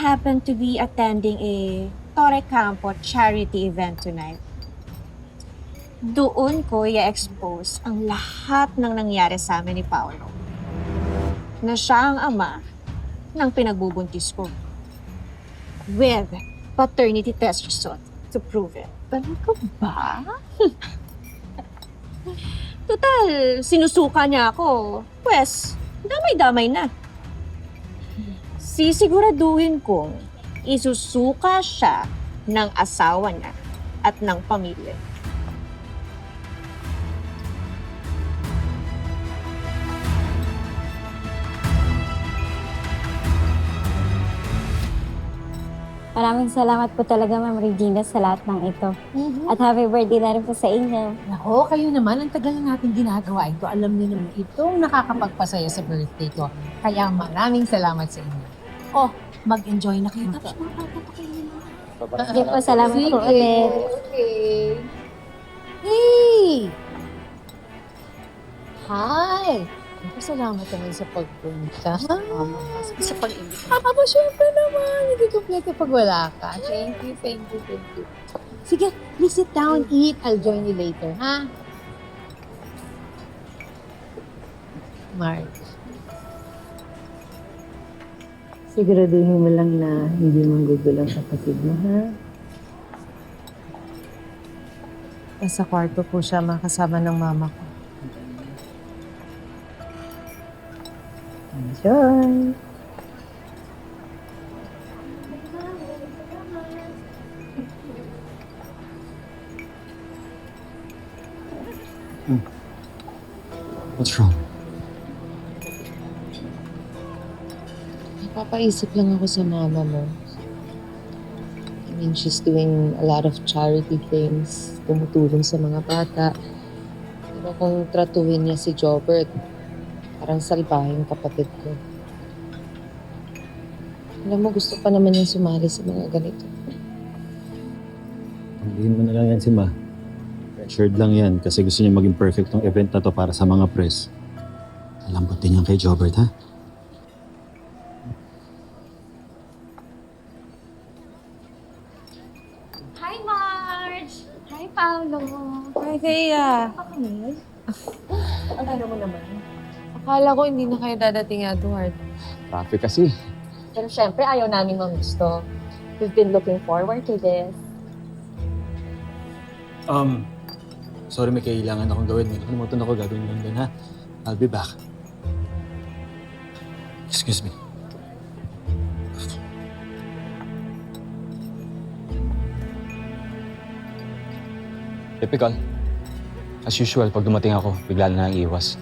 happen to be attending a Torre Campo charity event tonight. Doon ko i-expose ang lahat ng nangyari sa amin ni Paolo. Na siya ang ama ng pinagbubuntis ko. With paternity test result to prove it. Talaga ba? Total, sinusuka niya ako. Pwes, damay-damay na. Sisiguraduhin kong isusuka siya ng asawa niya at ng pamilya. Maraming salamat po talaga, Ma'am Regina, sa lahat ng ito. At happy birthday na rin po sa inyo. Nako, kayo naman, ang tagal na natin ginagawa ito. Alam niyo naman, itong nakakapagpasaya sa birthday ko. Kaya maraming salamat sa inyo. Oh, mag-enjoy na kayo. Tapos magpapapakainin mo. Sige po, salamat po ulit. Okay. Hey! Hi! Ako, salamat naman sa pagpunta. Sa pag-ibig. Aba, syempre naman. Hindi kompleto pag wala ka. Thank you, thank you, thank you. Sige, please sit down, eat. I'll join you later, ha? Mark. Siguraduhin mo lang na hindi manggugulo ang kapatid mo, ha? Nasa kwarto po siya makasama ng mama ko. Enjoy! What's wrong? Napapaisip lang ako sa mama mo. I mean, she's doing a lot of charity things, tumutulong sa mga bata. Pero kung tratuhin niya si Jobert, parang salbahing kapatid ko. Alam mo, gusto pa naman niya sumali sa mga ganito. Pagdihin mo na lang yan si Ma. Pressured lang yan kasi gusto niya maging perfect tong event na to para sa mga press. Lambot din yan kay Jobert, ha? Hi, Marge! Hi, Paolo! Hi, Thea. Ano mo naman? Akala ko hindi na kayo dadating, Edward. Traffic kasi. Pero syempre, ayaw namin gusto. We've been looking forward to this. Sorry, may kailangan akong gawin. May nakalimutan ako gagawin lang din, ha? I'll be back. Excuse me. Typical. As usual, pag dumating ako, bigla na lang iiwas.